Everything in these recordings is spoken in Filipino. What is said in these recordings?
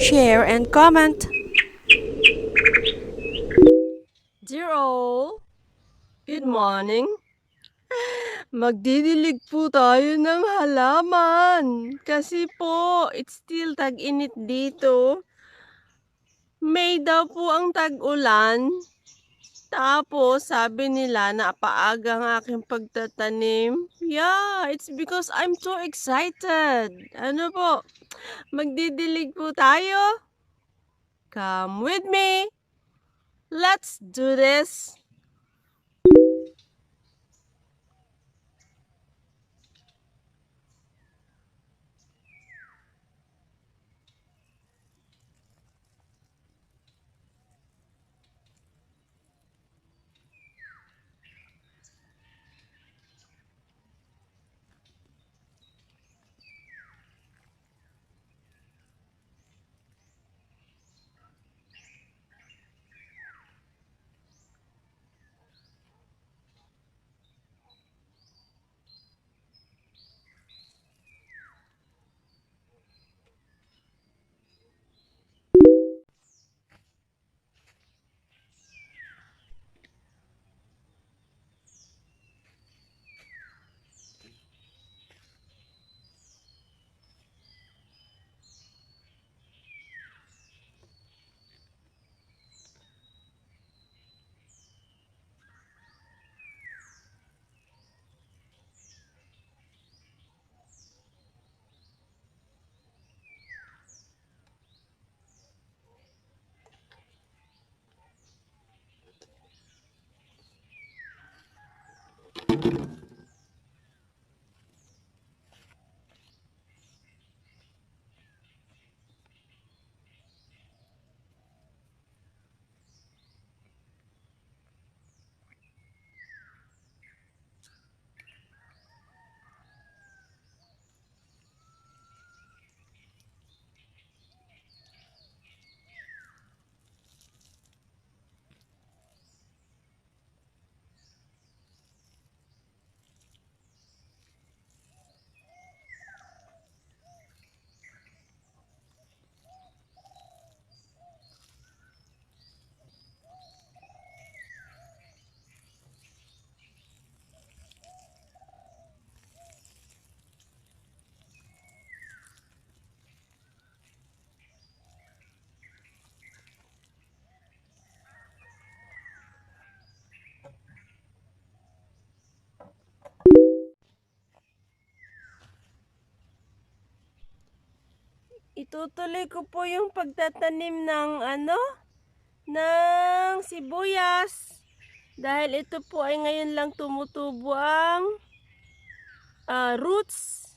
share, and comment. Dear all, good morning. Magdidilig po tayo ng halaman. Kasi po, it's still tag-init dito. May daw po ang tag-ulan. Tapos, sabi nila na paaga ang aking pagtatanim. Yeah, it's because I'm too excited. Ano po, magdidilig po tayo? Come with me. Let's do this. Itutuloy ko po yung pagtatanim ng sibuyas. Dahil ito po ay ngayon lang tumutubo ang roots.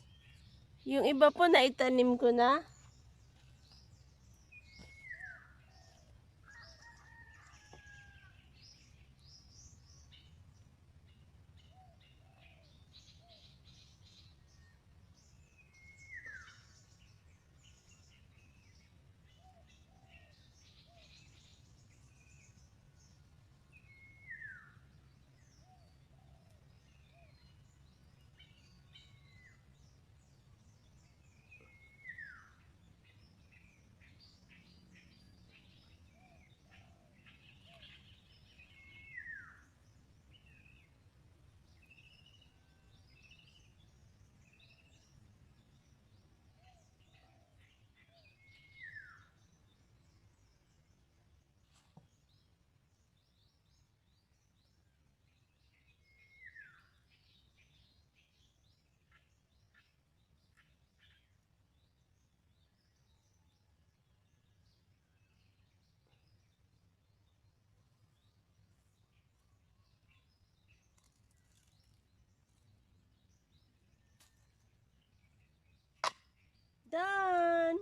Yung iba po na itanim ko na. Done!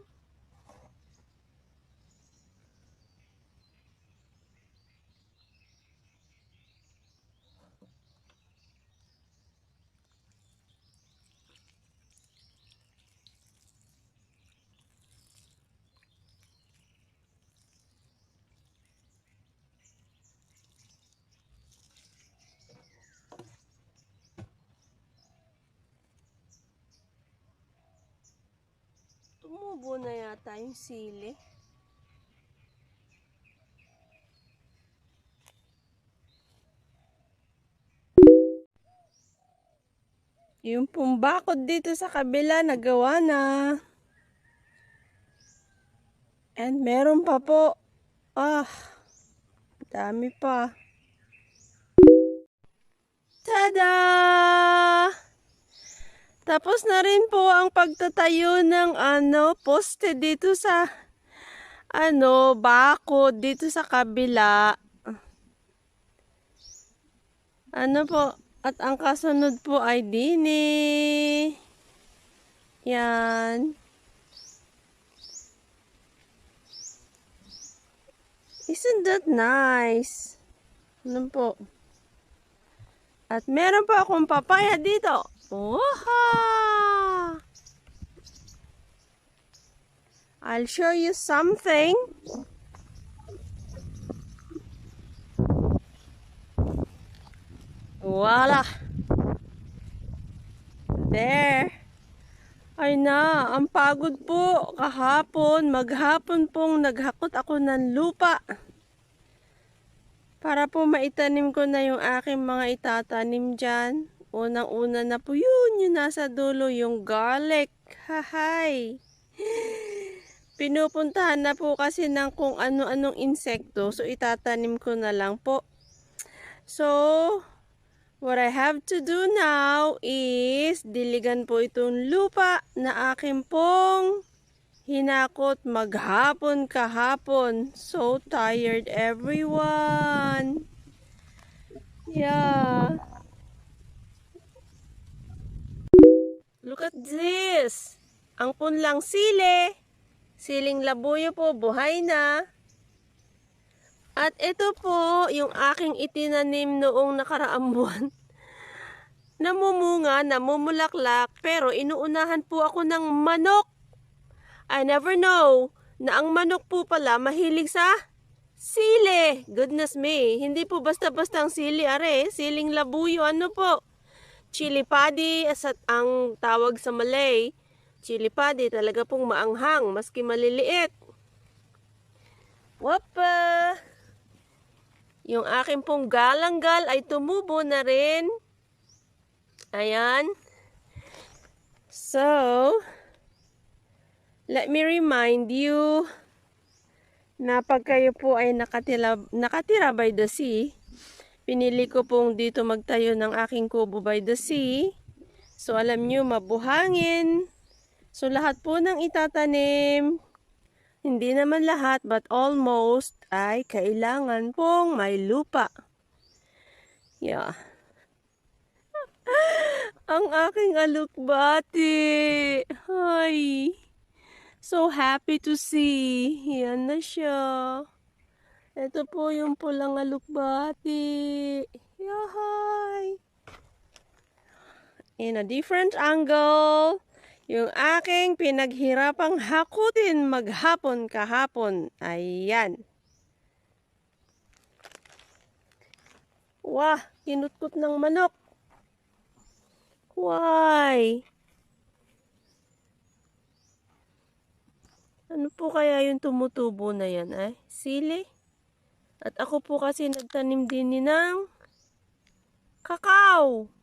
Tumubo na yata yung sili. Yung pong bakod dito sa kabila, nagawa na. And meron pa po. Dami pa. Tada! Tapos na rin po ang pagtatayo ng poste dito sa bakod dito sa kabila. Po, at ang kasunod po ay dini. Yan. Isn't that nice? Po. At meron pa akong papaya dito. Wow! I'll show you something. Voila! There. Ay na, ang pagod po kahapon. Maghapon pong naghakot ako ng lupa. Para po maitanim ko na yung aking mga itatanim dyan. Unang-una na po yun, yung nasa dulo, yung garlic. Hahay! Pinupuntahan na po kasi ng kung ano-anong insekto. So, itatanim ko na lang po. So, what I have to do now is diligan po itong lupa na aking pong hinakot maghapon kahapon. So tired, everyone. Yeah. Look at this. Ang punlang sili. Siling labuyo po, buhay na. At ito po, yung aking itinanim noong nakaraang buwan. Namumunga, namumulaklak, pero inuunahan po ako ng manok. I never know na ang manok po pala mahilig sa sili. Goodness me, hindi po basta-basta ang sili, are. Siling labuyo, po? Chili padi, at ang tawag sa Malay. Chili padi, talaga pong maanghang, maski maliliit. Wapa! Yung aking pong galanggal ay tumubo na rin. Ayan. So, let me remind you na pag kayo po ay nakatira by the sea, pinili ko pong dito magtayo ng aking kubo by the sea. So alam nyo, mabuhangin. So lahat po ng itatanim, hindi naman lahat but almost, ay kailangan pong may lupa. Yeah. Ang aking alukbati. Hi. So happy to see. Yan na siya. Ito po yung pulang alukbati. Yahay. In a different angle. Yung aking pinaghirapang hakutin maghapon kahapon. Ayan. Wah, kinutkot ng manok. Why? Ano po kaya yung tumutubo na yan, ay? Sili? At ako po kasi nagtanim din ng kakao.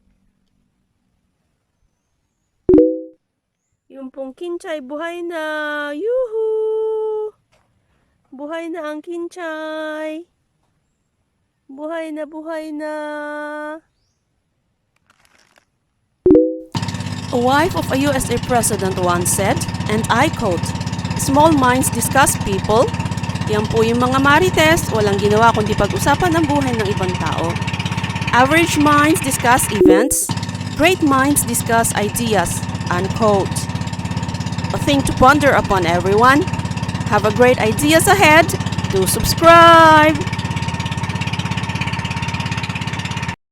Yung pong kinchay, buhay na. Yuhu! Buhay na ang kinchay. Buhay na, buhay na. A wife of a USA president once said, and I quote, "Small minds discuss people." Yan po yung mga marites, walang ginawa kundi pag-usapan ang buhay ng ibang tao. Average minds discuss events. Great minds discuss ideas. Unquote. A thing to ponder upon, everyone. Have a great ideas ahead. Do subscribe.